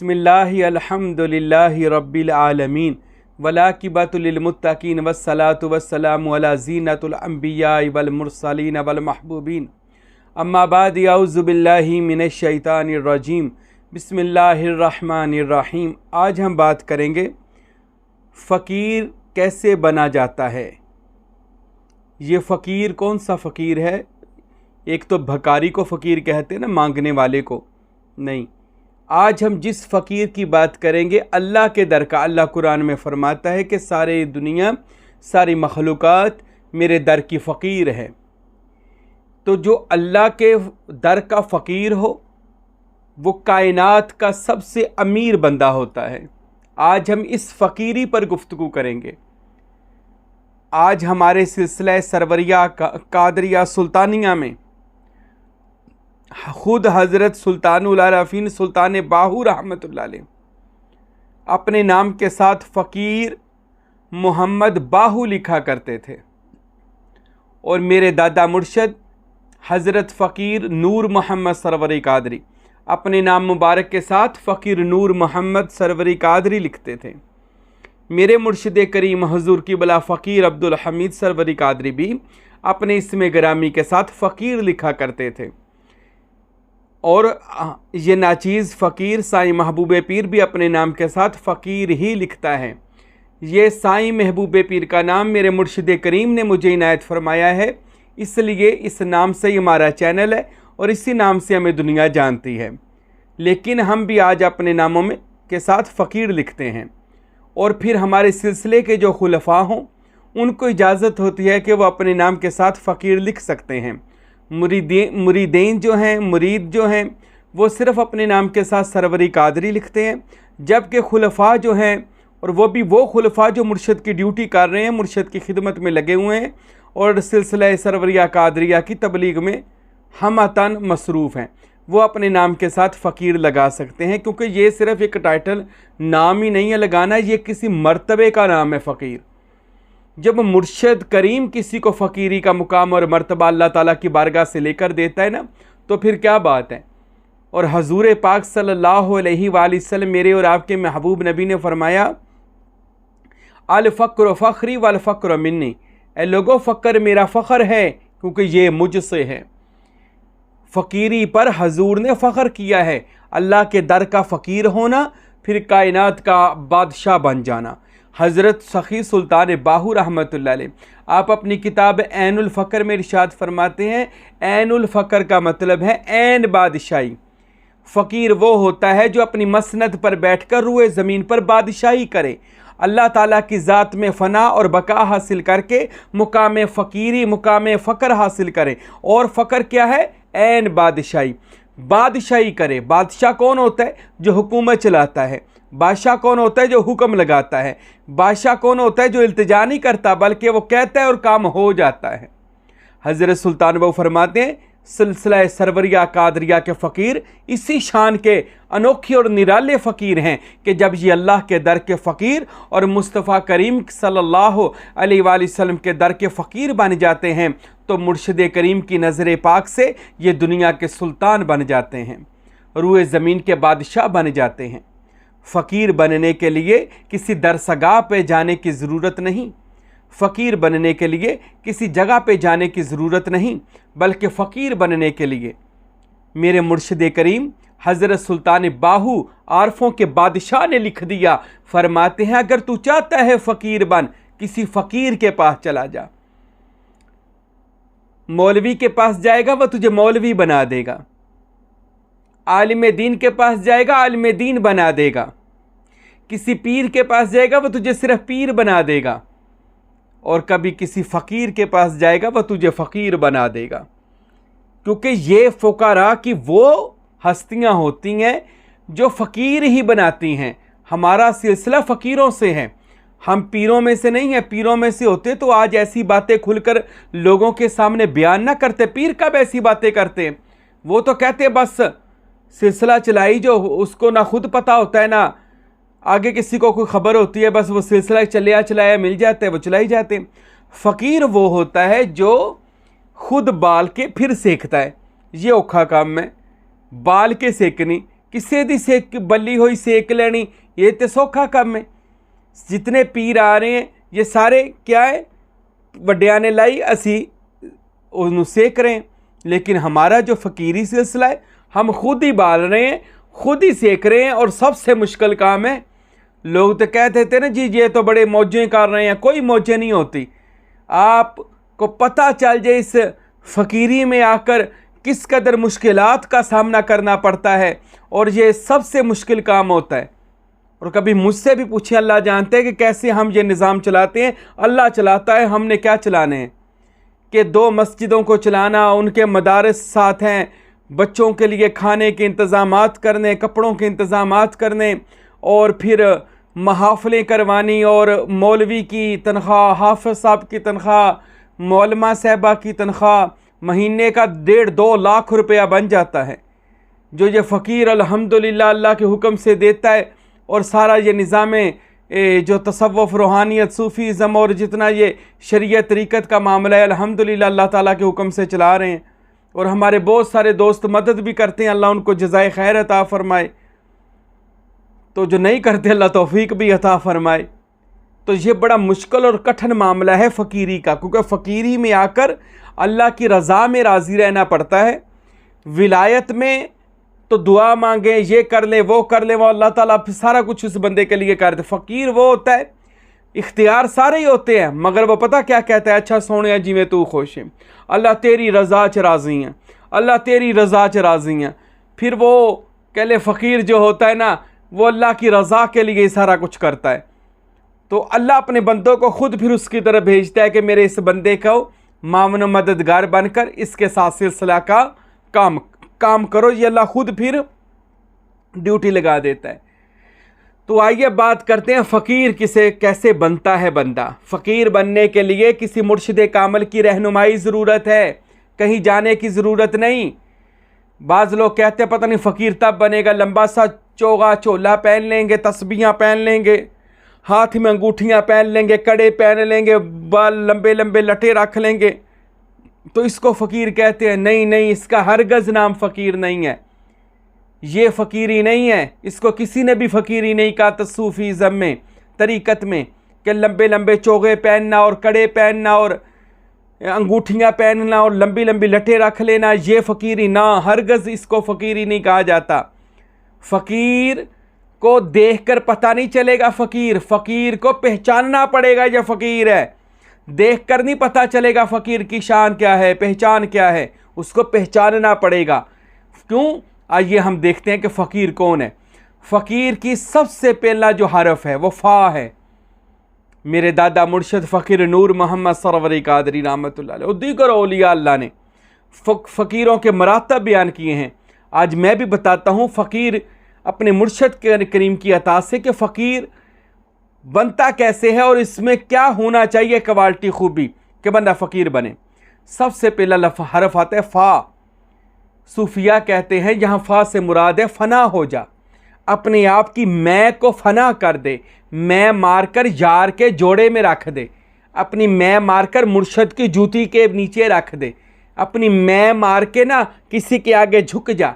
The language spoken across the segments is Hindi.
बिस्मिल्लाहि अल्हम्दुलिल्लाहि रब्बिल आलमीन वलाकिबतुल लिलमुत्तकीन वस्सलातु वस्सलामु अला ज़ीनतिल अंबियाइ वल मुरसलीन वल महबूबीन अम्मा बाद औज़ु बिल्लाहि मिनश शैतानिर रजीम बिस्मिल्लाहिर रहमानिर रहीम। आज हम बात करेंगे फ़कीर कैसे बना जाता है। ये फ़कीर कौन सा फ़कीर है? एक तो भिखारी को फ़कीर कहते हैं ना, मांगने वाले को नहीं। आज हम जिस फ़कीर की बात करेंगे अल्लाह के दर का। अल्लाह कुरान में फरमाता है कि सारी दुनिया, सारी मखलूक़ात मेरे दर की फ़कीर है। तो जो अल्लाह के दर का फ़कीर हो वो कायनात का सबसे अमीर बंदा होता है। आज हम इस फ़कीरी पर गुफ्तगू करेंगे। आज हमारे सिलसिला सरवरिया कादरिया सुल्तानिया में खुद हज़रत सुल्तानुल आरफ़ीन सुल्तान बाहू रहमतुल्लाह अलैह अपने नाम के साथ फ़कीर मोहम्मद बाहू लिखा करते थे, और मेरे दादा मुर्शद हज़रत फ़कीर नूर मोहम्मद सरवरी कादरी अपने नाम मुबारक के साथ फ़कीर नूर मोहम्मद सरवरी कादरी लिखते थे। मेरे मुर्शिद करीम हजूर की बला फ़कीर अब्दुल हमीद सरवरी कादरी भी अपने इसमें ग्रामी के साथ फ़कीर लिखा करते थे। और ये नाचीज़ फ़कीर साईं महबूब पीर भी अपने नाम के साथ फ़कीर ही लिखता है। ये साईं महबूब पीर का नाम मेरे मुर्शिद करीम ने मुझे इनायत फरमाया है, इसलिए इस नाम से ही हमारा चैनल है और इसी नाम से हमें दुनिया जानती है। लेकिन हम भी आज अपने नामों में के साथ फ़कीर लिखते हैं, और फिर हमारे सिलसिले के जो खुलफा हों उनको इजाज़त होती है कि वो अपने नाम के साथ फ़कीर लिख सकते हैं। मुरीदेन जो हैं, मुरीद जो हैं, वो सिर्फ़ अपने नाम के साथ सरवरी कादरी लिखते हैं, जबकि खुलफा जो हैं, और वो भी वो खुलफा जो मुर्शद की ड्यूटी कर रहे हैं, मुर्शद की खिदमत में लगे हुए हैं और सिलसिला सरवरिया कादरिया की तबलीग में हमतन मसरूफ़ हैं, वो अपने नाम के साथ फ़कीर लगा सकते हैं। क्योंकि ये सिर्फ़ एक टाइटल नाम ही नहीं है लगाना, ये किसी मर्तबे का नाम है फ़कीर। जब मुर्शद करीम किसी को फ़कीरी का मुकाम और मर्तबा अल्लाह ताला की बारगाह से लेकर देता है ना, तो फिर क्या बात है। और हजूर पाक सल्लल्लाहु अलैहि वसल्लम मेरे और आपके महबूब नबी ने फरमाया, अल फ़क्र फ़ख्री वल फ़क्र मिन्नी, ए लोगो फ़क्र मेरा फ़ख्र है क्योंकि ये मुझसे है। फ़कीरी पर हजूर ने फ़ख्र किया है, अल्लाह के दर का फ़कीर होना, फिर कायनात का बादशाह बन जाना। हज़रत सखी सुल्तान बाहू रहमतुल्लाह अलैह आप अपनी किताब ऐनुल फ़क्र में इरशाद फरमाते हैं, ऐनुल फ़क्र का मतलब है ऐन बादशाही। फ़कीर वो होता है जो अपनी मसनद पर बैठकर रुए ज़मीन पर बादशाही करे, अल्लाह ताला की ज़ात में फ़ना और बका हासिल करके मुकाम फ़कीरी, मुकाम फ़क्र हासिल करे। और फ़क्र क्या है? ऐन बादशाही, बादशाही करे। बादशाह कौन होता है? जो हुकूमत चलाता है। बादशाह कौन होता है? जो हुक्म लगाता है। बादशाह कौन होता है? जो इल्तिजा नहीं करता बल्कि वो कहता है और काम हो जाता है। हज़रत सुल्तान बाहू फरमाते हैं, सिलसिला सरवरिया कादरिया के फ़कीर इसी शान के अनोखे और निराले फ़कीर हैं कि जब ये अल्लाह के दर के फ़कीर और मुस्तफ़ा करीम सल्लल्लाहु अलैहि वसल्लम के दर के फ़कीर बन जाते हैं तो मुर्शिद करीम की नज़र पाक से ये दुनिया के सुल्तान बन जाते हैं, रूए ज़मीन के बादशाह बन जाते हैं। फ़कीर बनने के लिए किसी दरसगाह पे जाने की ज़रूरत नहीं, फ़कीर बनने के लिए किसी जगह पे जाने की ज़रूरत नहीं, बल्कि फ़कीर बनने के लिए मेरे मुर्शिद करीम हज़रत सुल्तान बाहू आरफ़ों के बादशाह ने लिख दिया। फरमाते हैं, अगर तू चाहता है फ़कीर बन, किसी फ़कीर के पास चला जा। मौलवी के पास जाएगा वह तुझे मौलवी बना देगा, आलिम दीन के पास जाएगा आलिम दीन बना देगा, किसी पीर के पास जाएगा वह तुझे सिर्फ पीर बना देगा, और कभी किसी फ़कीर के पास जाएगा वह तुझे फ़कीर बना देगा। क्योंकि ये फ़ुक़रा की वो हस्तियाँ होती हैं जो फ़कीर ही बनाती हैं। हमारा सिलसिला फ़कीरों से है, हम पीरों में से नहीं हैं। पीरों में से होते तो आज ऐसी बातें खुलकर लोगों के सामने बयान ना करते। पीर कब ऐसी बातें करते हैं? वो तो कहते बस सिलसिला चलाई, जो उसको ना खुद पता होता है ना आगे किसी को कोई ख़बर होती है, बस वो सिलसिला चलाया मिल जाता है, वो चलाई जाते हैं। फ़कीर वो होता है जो खुद बाल के फिर सेकता है। ये औखा काम है, बाल के सेकनी, किसे दी सेक बली हुई सेक लेनी, ये तो सौखा काम है। जितने पीर आ रहे हैं ये सारे क्या है, वड्डिया ने लाई असी उन्होंने सेक रहे हैं। लेकिन हमारा जो फ़कीरी सिलसिला है हम खुद ही बाल रहे हैं, खुद ही सेक रहे हैं, और सबसे मुश्किल काम है। लोग तो कहते थे ना जी ये तो बड़े मौजें कर रहे हैं, कोई मौजें नहीं होती। आपको पता चल जाए इस फ़कीरी में आकर किस कदर मुश्किलात का सामना करना पड़ता है, और ये सबसे मुश्किल काम होता है। और कभी मुझसे भी पूछे, अल्लाह जानते हैं कि कैसे हम ये निज़ाम चलाते हैं, अल्लाह चलाता है, हमने क्या चलाने हैं। कि 2 मस्जिदों को चलाना, उनके मदारस साथ हैं, बच्चों के लिए खाने के इंतज़ामात करने, कपड़ों के इंतज़ामात करने, और फिर महाफ़िलें करवानी, और मौलवी की तनख्वाह, हाफ़िज़ साहब की तनख्वाह, मौलमा साहबा की तनख्वाह, महीने का 1.5-2 लाख रुपया बन जाता है, जो ये फ़कीर अल्हम्दुलिल्लाह अल्लाह के हुक्म से देता है। और सारा ये निज़ाम जो तसव्वुफ़, रूहानियत, सूफ़ीज़म और जितना ये शरीयत तरीक़त का मामला है, अल्हम्दुलिल्लाह अल्लाह ताला के हुक्म से चला रहे हैं। और हमारे बहुत सारे दोस्त मदद भी करते हैं, अल्लाह उनको जज़ाए खैर अता फ़रमाए। तो जो नहीं करते अल्लाह तौफ़ीक भी अता फ़रमाए। तो ये बड़ा मुश्किल और कठिन मामला है फ़कीरी का, क्योंकि फ़कीरी में आकर अल्लाह की रज़ा में राज़ी रहना पड़ता है। विलायत में तो दुआ मांगे, ये कर ले वो कर ले, वो अल्लाह ताला सारा कुछ उस बंदे के लिए कर दे। फ़कीर वो होता है, इख्तियार सारे ही होते हैं, मगर वो पता क्या कहता है, अच्छा सोने जिमें तू खुश है, अल्लाह तेरी रज़ा च राज़ी हैं, अल्लाह तेरी रज़ा च राज़ी हैं। फिर वो कह ले फ़कीर जो होता है ना, वो अल्लाह की रज़ा के लिए सारा कुछ करता है। तो अल्लाह अपने बंदों को ख़ुद फिर उसकी तरफ भेजता है कि मेरे इस बंदे को मामन मददगार बनकर इसके साथ सिलसिला का काम करो। ये अल्लाह खुद फिर ड्यूटी लगा देता है। तो आइए बात करते हैं फ़कीर किसे कैसे बनता है बंदा। फ़कीर बनने के लिए किसी मुर्शिद कामिल की रहनुमाई ज़रूरत है, कहीं जाने की ज़रूरत नहीं। बाज़ लोग कहते हैं पता नहीं फ़कीर तब बनेगा, लंबा सा चोगा चोला पहन लेंगे, तस्बीहां पहन लेंगे, हाथ में अंगूठियां पहन लेंगे, कड़े पहन लेंगे, बाल लंबे लंबे लटे रख लेंगे, तो इसको फ़कीर कहते हैं। नहीं नहीं, इसका हरगज़ नाम फ़कीर नहीं है, ये फ़कीरी नहीं है। इसको किसी ने भी फ़कीरी नहीं कहा तसूफ़ीज़म में, तरीक़त में, कि लंबे लंबे चोगे पहनना और कड़े पहनना और अंगूठियाँ पहनना और लंबी लंबी लटें रख लेना, ये फ़कीरी ना, हरगज़ इसको फ़कीरी नहीं कहा जाता। फ़कीर को देखकर पता नहीं चलेगा फ़कीर को पहचानना पड़ेगा ये फ़कीर है। देखकर नहीं पता चलेगा फ़कीर की शान क्या है, पहचान क्या है, उसको पहचानना पड़ेगा। क्यों? आइए हम देखते हैं कि फ़कीर कौन है। फ़कीर की सबसे पहला जो हरफ है वो फ़ा है। मेरे दादा मुर्शद फ़कीर नूर मोहम्मद सरवर कादरी रहमतुल्लाह अलैह और दीगर औलिया अल्लाह ने फ़कीरों के मरातब बयान किए हैं। आज मैं भी बताता हूँ फ़कीर अपने मुर्शद के करीम की अता से कि फ़कीर बनता कैसे है और इसमें क्या होना चाहिए क्वालिटी खूबी कि बंदा फ़कीर बने। सबसे पहला हरफ आता है फ़ा। सूफिया कहते हैं यहाँ फ़ा से मुराद है फ़ना हो जा, अपने आप की मैं को फ़ना कर दे, मैं मारकर यार के जोड़े में रख दे, अपनी मैं मारकर मुर्शद की जूती के नीचे रख दे, अपनी मैं मार के ना किसी के आगे झुक जा।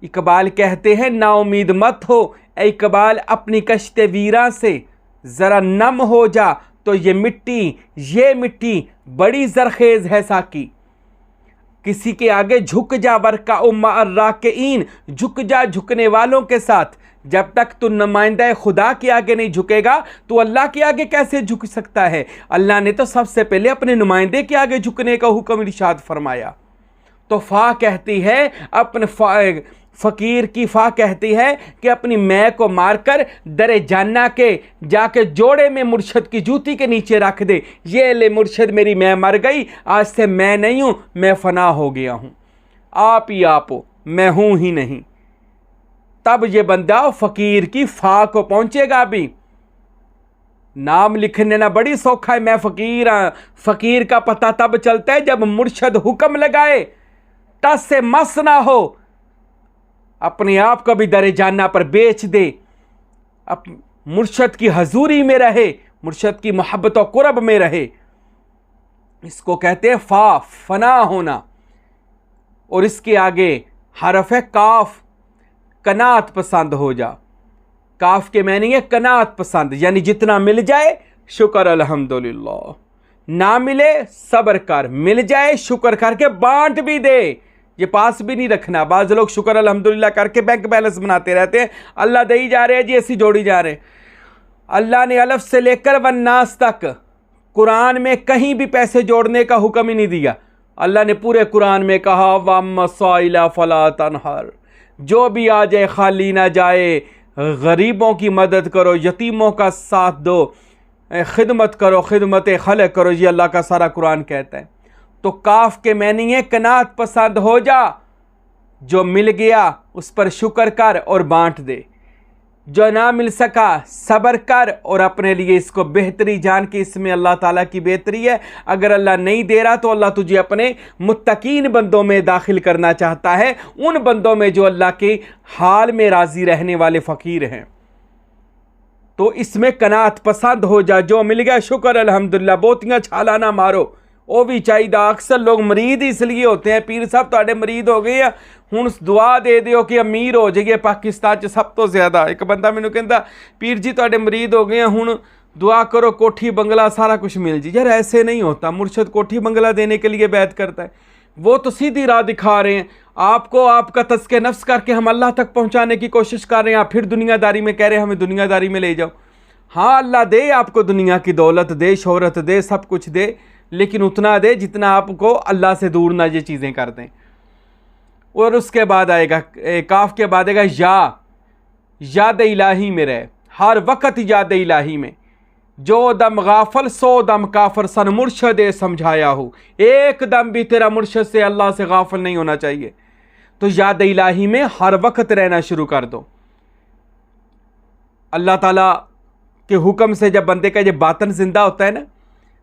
इकबाल कहते हैं ना उम्मीद मत हो ए इकबाल अपनी कश्ते वीरा से, ज़रा नम हो जा तो ये मिट्टी बड़ी जरखेज़ है साकी। किसी के आगे झुक जा वर्का उम्मा अर्राकीन, झुक जा झुकने वालों के साथ। जब तक तू नुमाइंदा खुदा के आगे नहीं झुकेगा तो अल्लाह के आगे कैसे झुक सकता है। अल्लाह ने तो सबसे पहले अपने नुमाइंदे के आगे झुकने का हुक्म इरशाद फरमाया। तो फ़ा कहती है अपने फ़कीर की फ़ा कहती है कि अपनी मैं को मारकर दरे जान्ना के जाके जोड़े में मुर्शद की जूती के नीचे रख दे। ये ले मुर्शद मेरी मैं मर गई, आज से मैं नहीं हूँ, मैं फ़ना हो गया हूँ, आप ही आप हो, मैं हूँ ही नहीं। तब ये बंदा फ़कीर की फ़ा को पहुँचेगा। भी नाम लिखने ना बड़ी सौखा है, मैं फ़कीर हाँ। फ़कीर का पता तब चलता है जब मुर्शद हुक्म लगाए, टस से मस ना हो, अपने आप को भी दरे जाना पर बेच दे, अब मुर्शद की हजूरी में रहे, मुर्शद की मोहब्बत और कुरब में रहे। इसको कहते हैं फ़ा, फ़ना होना। और इसके आगे हरफ है काफ। कनात पसंद हो जा। काफ के मैंने है कनात पसंद, यानी जितना मिल जाए शुक्र अल्हम्दुलिल्लाह, ना मिले सब्र कर, मिल जाए शुक्र करके बांट भी दे, ये पास भी नहीं रखना। बाज़ लोग शुक्र अल्हम्दुलिल्लाह करके बैंक बैलेंस बनाते रहते हैं, अल्लाह दे ही जा रहे हैं जी, ऐसी जोड़ी जा रहे हैं। अल्लाह ने अलफ से लेकर वन्नास तक कुरान में कहीं भी पैसे जोड़ने का हुक्म ही नहीं दिया। अल्लाह ने पूरे कुरान में कहा वम्मसाइला फला तनहर, जो भी आ जाए खाली ना जाए, गरीबों की मदद करो, यतीमों का साथ दो, खिदमत करो, खिदमत खलक करो, ये अल्लाह का सारा कुरान कहता है। तो काफ के मैनी है कनात पसंद हो जा, जो मिल गया उस पर शुक्र कर और बांट दे, जो ना मिल सका सब्र कर और अपने लिए इसको बेहतरी जान के इसमें अल्लाह ताला की बेहतरी है। अगर अल्लाह नहीं दे रहा तो अल्लाह तुझे अपने मुत्तकीन बंदों में दाखिल करना चाहता है, उन बंदों में जो अल्लाह के हाल में राजी रहने वाले फ़कीर हैं। तो इसमें कनात पसंद हो जा, जो मिल गया शुक्र अल्हम्दुलिल्लाह, बोतियाँ छाला ना मारो, वो भी चाहिए। अक्सर लोग मरीद इसलिए होते हैं, पीर साहब तुहाडे मरीद हो गए हैं, हुण दुआ दे दिओ कि अमीर हो जाइए पाकिस्तान च सब तो ज़्यादा। एक बंदा मैनू कहता पीर जी तुहाडे मरीद हो गए हैं, हुण दुआ करो कोठी बंगला सारा कुछ मिल जाए। यार ऐसे नहीं होता, मुर्शद कोठी बंगला देने के लिए बैत करता है, वो तो सीधी राह दिखा रहे हैं आपको, आपका तस्के नफ्स करके हम अल्लाह तक पहुँचाने की कोशिश कर रहे हैं, आप फिर दुनियादारी में कह रहे हैं हमें दुनियादारी में ले जाओ। हाँ अल्लाह दे आपको दुनिया की दौलत दे, शोहरत दे, सब कुछ दे, लेकिन उतना दे जितना आपको अल्लाह से दूर ना ये चीज़ें कर दें। और उसके बाद आएगा काफ के बाद आएगा याद इलाही में रहे, हर वक्त याद इलाही में, जो दम गाफल सो दम काफर सन मुर्शद समझाया हो, एक दम भी तेरा मुर्शद से अल्लाह से गाफल नहीं होना चाहिए। तो याद इलाही में हर वक्त रहना शुरू कर दो। अल्लाह ताला के हुक्म से जब बंदे का ये बातन जिंदा होता है ना,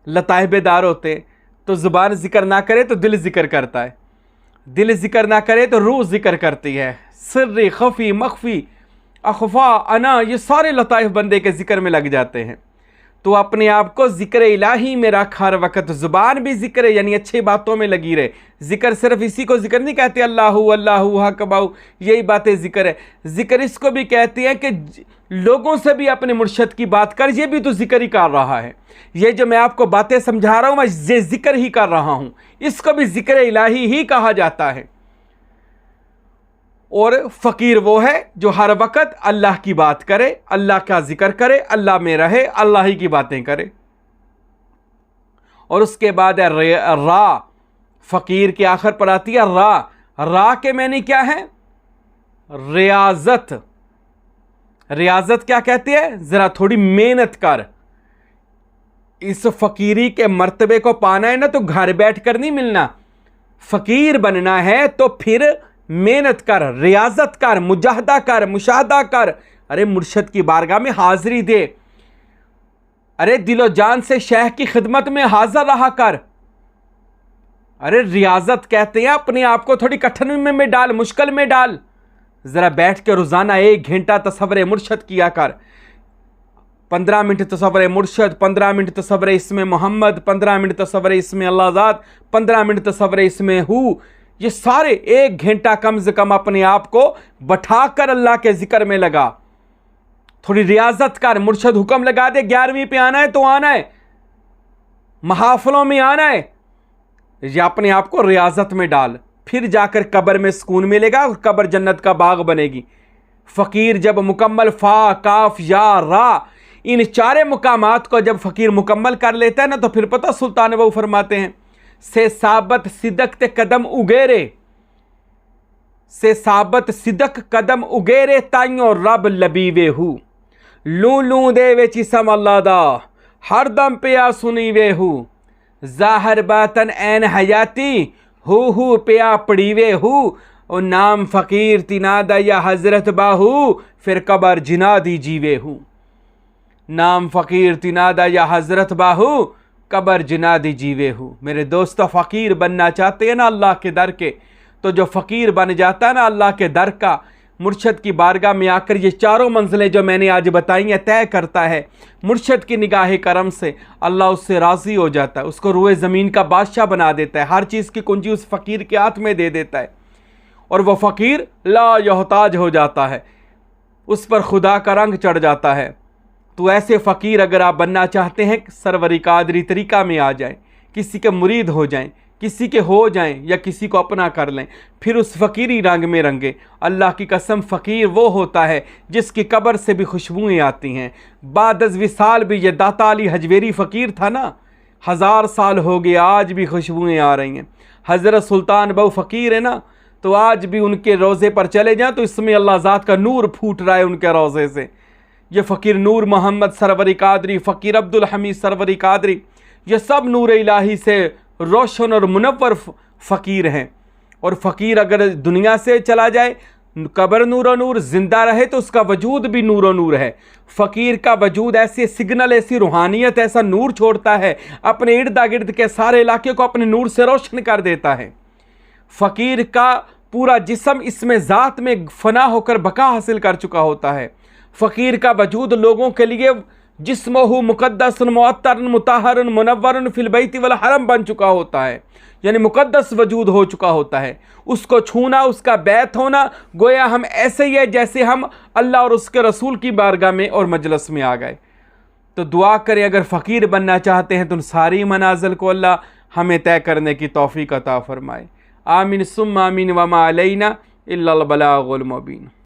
लताइबेदार होते हैं, तो ज़ुबान जिक्र ना करे तो दिल जिक्र करता है, दिल जिक्र ना करे तो रूह जिक्र करती है। सिर्री खफ़ी मख्फी अखफा अना, ये सारे लताइफ बंदे के जिक्र में लग जाते हैं। तो अपने आप को ज़िक्र इलाही में रख, हर वक्त ज़ुबान भी ज़िक्र है, यानी अच्छी बातों में लगी रहे। ज़िक्र सिर्फ इसी को ज़िक्र नहीं कहते अल्लाहु अल्लाहु हकबाऊ, यही बातें ज़िक्र है। ज़िक्र इसको भी कहते हैं कि लोगों से भी अपने मुर्शद की बात कर, ये भी तो ज़िक्र ही कर रहा है। ये जो मैं आपको बातें समझा रहा हूँ मैं ये ज़िक्र ही कर रहा हूँ, इसको भी ज़िक्र इलाही ही कहा जाता है। और फ़कीर वो है जो हर वक्त अल्लाह की बात करे, अल्लाह का जिक्र करे, अल्लाह में रहे, अल्लाह ही की बातें करे। और उसके बाद है रा, फ़कीर के आखिर पर आती है रा। रा के मैंने क्या है? रियाजत। रियाजत क्या कहती है? ज़रा थोड़ी मेहनत कर। इस फ़कीरी के मर्तबे को पाना है ना तो घर बैठ कर नहीं मिलना, फ़कीर बनना है तो फिर मेहनत कर, रियाजत कर, मुजाहदा कर, मुशाहदा कर। अरे मुर्शद की बारगाह में हाजिरी दे, अरे दिलो जान से शेख की खिदमत में हाजिर रहा कर। अरे रियाजत कहते हैं अपने आप को थोड़ी कठिन में डाल, मुश्किल में डाल। ज़रा बैठ के रोज़ाना 1 घंटा तसव्वुर मुर्शद किया कर। 15 मिनट तसव्वुर मुर्शद, 15 मिनट तसव्वुर इसमें मोहम्मद, 15 मिनट तसव्वुर इसमें अल्लाह ज़ात, 15 मिनट तसव्वुर इसमें हु। ये सारे 1 घंटा कम से कम अपने आप को बैठाकर अल्लाह के जिक्र में लगा। थोड़ी रियाजत कर। मुर्शद हुक्म लगा दे 11वीं पे आना है तो आना है, महाफलों में आना है, या अपने आप को रियाजत में डाल, फिर जाकर कब्र में सुकून मिलेगा और कब्र जन्नत का बाग बनेगी। फ़कीर जब मुकम्मल फ़ा काफ या रा, इन 4 मुकामात को जब फ़कीर मुकम्मल कर लेता है ना तो फिर पता सुल्तान बहू फरमाते हैं से साबत सिदक ते कदम उगेरे, से साबत सिदक कदम उगेरे ताइयों रब लबीवे हु। लू लू दे वे चिसम अल्लाह दा हरदम पिया सुनी वे हु। ज़ाहिर बातन ऐन हयाती हु पिया पड़ीवे हु। और नाम फ़कीर तिनादा या हज़रत बाहू फिर कबर जिनादी जीवे हु। नाम फ़कीर तिनादा या हज़रत बाहू कबर जिनादी जीवे हूँ। मेरे दोस्तों, फ़कीर बनना चाहते हैं ना अल्लाह के दर के, तो जो फ़कीर बन जाता है ना अल्लाह के दर का, मुर्शद की बारगाह में आकर ये 4 मंजिलें जो मैंने आज बताई हैं तय करता है, मुर्शद की निगाह करम से अल्लाह उससे राज़ी हो जाता है, उसको रूए ज़मीन का बादशाह बना देता है, हर चीज़ की कुंजी उस फ़कीर के हाथ में दे देता है। और वह फ़कीर ला यहताज हो जाता है, उस पर खुदा का रंग चढ़ जाता है। तो ऐसे फ़कीर अगर आप बनना चाहते हैं, सरवरी कादरी तरीक़ा में आ जाएं, किसी के मुरीद हो जाएं, किसी के हो जाएं या किसी को अपना कर लें, फिर उस फ़कीरी रंग में रंगे। अल्लाह की कसम, फ़कीर वो होता है जिसकी कब्र से भी खुशबुएँ आती हैं। बाद विसाल भी ये दाता अली हजवेरी फ़कीर था ना, 1000 साल हो गए, आज भी खुशबुएँ आ रही हैं। हज़रत सुल्तान बहु फ़कीर है ना, तो आज भी उनके रोज़े पर चले जाएं तो इसमें अल्लाह ज़ात का नूर फूट रहा है उनके रोज़े से। ये फ़कीर नूर मोहम्मद सरवरी कादरी, फ़कीर अब्दुल हमीद सरवरी कादरी, ये सब नूर इलाही से रोशन और मुनव्वर फ़कीर हैं। और फ़कीर अगर दुनिया से चला जाए, कब्र नूर नूर, ज़िंदा रहे तो उसका वजूद भी नूर नूर है। फ़कीर का वजूद ऐसे सिग्नल, ऐसी रूहानियत, ऐसा नूर छोड़ता है, अपने इर्द गिर्द के सारे इलाके को अपने नूर से रोशन कर देता है। फ़कीर का पूरा जिस्म इसमें ज़ात में फ़ना होकर बका हासिल कर चुका होता है। फ़कीर का वजूद लोगों के लिए जिस्महु मुक़द्दसन मुअत्तरन मुताहरन मुनव्वरन फिल बैति वल हरम बन चुका होता है, यानी मुक़द्दस वजूद हो चुका होता है। उसको छूना, उसका बैत होना, गोया हम ऐसे ही है जैसे हम अल्लाह और उसके रसूल की बारगाह में और मजलिस में आ गए। तो दुआ करें, अगर फ़कीर बनना चाहते हैं तो उन सारी मनाज़िल को अल्लाह हमें तय करने की तौफ़ीक़ अता फ़रमाए। आमीन सुम्मा आमीन वमा अलैना इल्लल बलागुल मुबीन।